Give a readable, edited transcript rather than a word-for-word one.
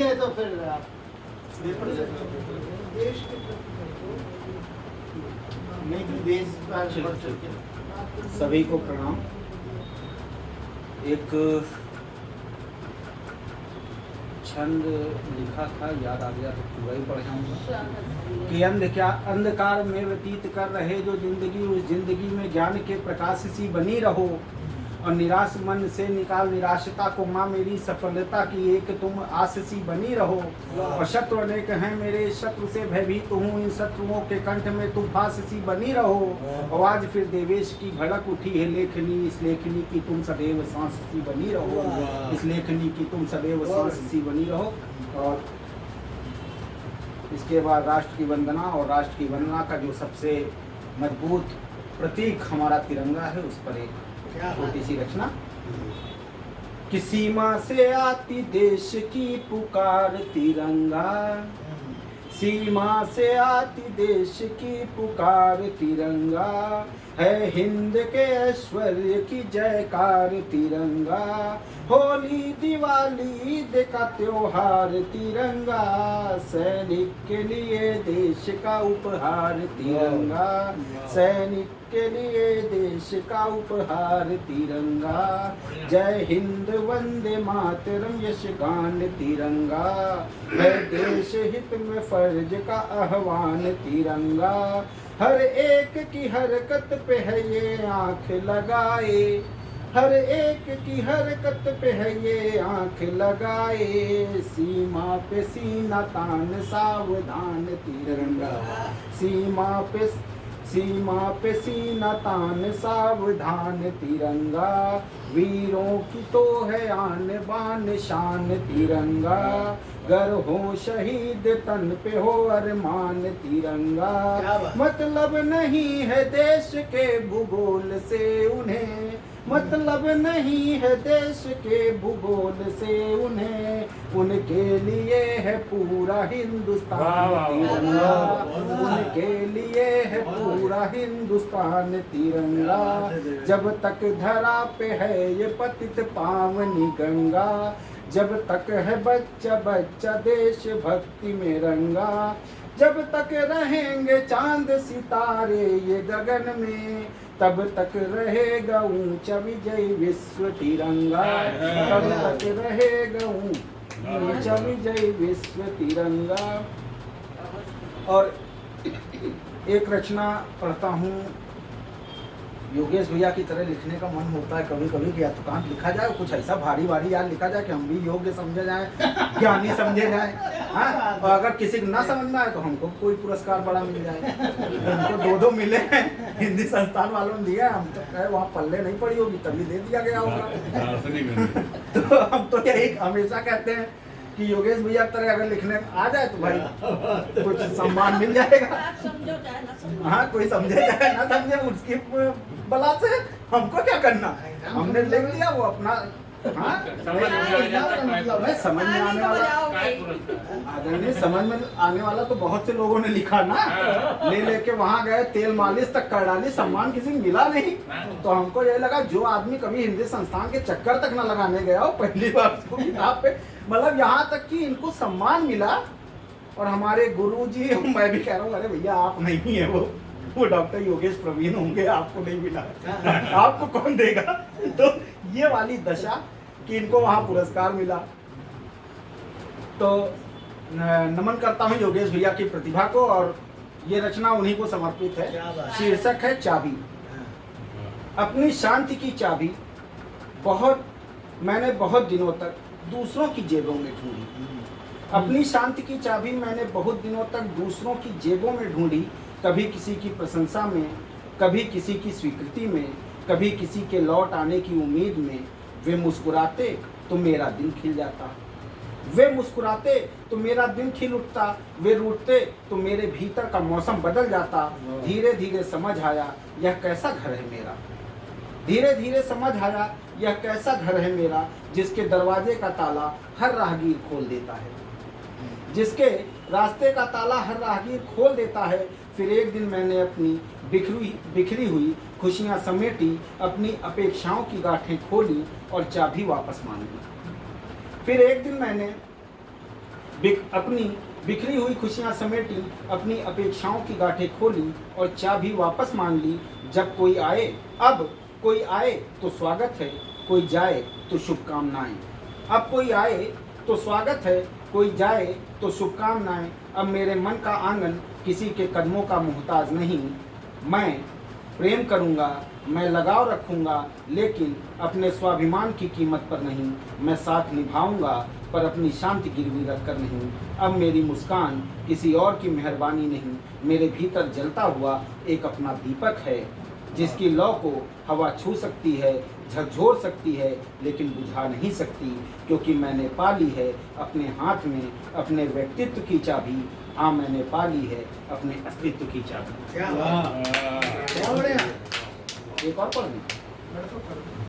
है तो फिर आप देश के प्रति नहीं देश पर पढ़ सकते। सभी को प्रणाम। एक छंद लिखा था, याद आ गया तो पूरा ही पढ़ जाऊंगा कि अंधकार में व्यतीत कर रहे जो जिंदगी, उस जिंदगी में ज्ञान के प्रकाश सी बनी रहो, और निराश मन से निकाल निराशता को माँ मेरी सफलता की एक तुम आस सी बनी रहो। और शत्रु अनेक हैं मेरे, शत्रु से भयभीत हूँ, इन शत्रुओं के कंठ में तुम फांस सी बनी रहो। और आज फिर देवेश की भड़क उठी है लेखनी, इस लेखनी की तुम सदैव सांस सी बनी रहो, इस लेखनी की तुम सदैव सांस सी बनी रहो। और इसके बाद राष्ट्र की वंदना, और राष्ट्र की वंदना का जो सबसे मजबूत प्रतीक हमारा तिरंगा है, उस पर एक छोटी सी रचना। कि सीमा से आती देश की पुकार तिरंगा, सीमा से आती देश की पुकार तिरंगा, है हिंद के ऐश्वर्य की जयकार तिरंगा। होली दिवाली ईद का त्योहार तिरंगा, सैनिक के लिए देश का उपहार तिरंगा, सैनिक के लिए देश का उपहार तिरंगा। जय हिंद वंदे मातरम यश गान तिरंगा, है देश हित में फर्ज का आह्वान तिरंगा। हर एक की हरकत पे है ये आंख लगाए, हर एक की हरकत पे है ये आंख लगाए, सीमा पे सीना तान सावधान तिरंगा, सीमा पे सीना तान सावधान तिरंगा। वीरों की तो है आन बान शान तिरंगा, गर हो शहीद तन पे हो अरमान तिरंगा। मतलब नहीं है देश के भूगोल से उन्हें, मतलब नहीं है देश के भूगोल से उन्हें, उनके लिए है पूरा हिंदुस्तान तिरंगा, उनके लिए है पूरा हिंदुस्तान तिरंगा। जब तक धरा पे है ये पतित पावनी गंगा, जब तक है बच्चा बच्चा देश भक्ति में रंगा, जब तक रहेंगे चांद सितारे ये गगन में, तब तक रहेगा ऊंचा विजय विश्व तिरंगा, तब तक रहेगा ऊंचा विजय विश्व तिरंगा। और एक रचना पढ़ता हूँ, योगेश भैया की तरह लिखने का मन होता है कभी कभी कि या तो कहाँ लिखा जाए कुछ ऐसा भारी भारी यार लिखा जाए कि हम भी योग्य समझे जाए, ज्ञानी समझे जाए। हाँ, और अगर किसी को ना समझ में आए तो हमको कोई पुरस्कार बड़ा मिल जाए। हमको दो मिले हैं, हिंदी संस्थान वालों ने दिया, हम तो कहे वहाँ पल्ले नहीं पड़ी होगी तभी दे दिया गया होगा। तो हम तो यही हमेशा कहते हैं कि योगेश भैया तरह अगर लिखने आ जाए तो भाई कुछ सम्मान मिल जाएगा। हाँ, कोई समझे जाए ना समझे उसकी बला से हमको क्या करना, हमने लिख लिया वो अपना। हाँ, समझ में आने वाला, अगर समझ में आने वाला तो बहुत से लोगों ने लिखा ना, ले लेके वहाँ गए, तेल मालिश तक कर डाली, सम्मान किसी को मिला नहीं। तो हमको ये लगा जो आदमी कभी हिंदी संस्थान के चक्कर तक न लगाने गया हो, पहली बार उसको किताब पे, मतलब यहाँ तक कि इनको सम्मान मिला। और हमारे गुरुजी, मैं भी कह रहा हूँ अरे भैया आप नहीं है वो डॉक्टर योगेश प्रवीण होंगे, आपको नहीं मिला, आपको कौन देगा। तो ये वाली दशा कि इनको वहाँ पुरस्कार मिला। तो नमन करता हूँ योगेश भैया की प्रतिभा को, और ये रचना उन्हीं को समर्पित है। शीर्षक है चाबी। अपनी शांति की चाबी मैंने बहुत दिनों तक दूसरों की जेबों में ढूंढी, अपनी शांति की चाबी मैंने बहुत दिनों तक दूसरों की जेबों में ढूंढी। कभी किसी की प्रशंसा में, कभी किसी की स्वीकृति में, कभी किसी के लौट आने की उम्मीद में। वे मुस्कुराते तो मेरा दिन खिल जाता, वे मुस्कुराते तो मेरा दिन खिल उठता, वे रूठते तो मेरे भीतर का मौसम बदल जाता। धीरे धीरे समझ आया यह कैसा घर है मेरा, धीरे धीरे समझ आया यह कैसा घर है मेरा, जिसके दरवाजे का ताला हर राहगीर खोल देता है, जिसके रास्ते का ताला हर राहगीर खोल देता है। फिर एक दिन मैंने अपनी बिखरी हुई खुशियाँ समेटी, अपनी अपेक्षाओं की गांठें खोली और चाबी वापस मांगी। फिर एक दिन मैंने अपनी बिखरी हुई खुशियां समेटी, अपनी अपेक्षाओं की गांठें खोली और चाबी वापस मांग ली। जब कोई आए, अब कोई आए तो स्वागत है, कोई जाए तो शुभकामनाएं। अब कोई आए तो स्वागत है, कोई जाए तो शुभकामनाएं। अब मेरे मन का आंगन किसी के कदमों का मोहताज नहीं। मैं प्रेम करूंगा, मैं लगाव रखूंगा, लेकिन अपने स्वाभिमान की कीमत पर नहीं। मैं साथ निभाऊंगा, पर अपनी शांति गिरवी रखकर नहीं। अब मेरी मुस्कान किसी और की मेहरबानी नहीं, मेरे भीतर जलता हुआ एक अपना दीपक है, जिसकी लौ को हवा छू सकती है, झकझोर सकती है, लेकिन बुझा नहीं सकती, क्योंकि मैंने पा ली है अपने हाथ में अपने व्यक्तित्व की चाबी। हाँ, मैंने पा ली है अपने अस्तित्व की चाबी। क्या बात। एक और पढ़ लें।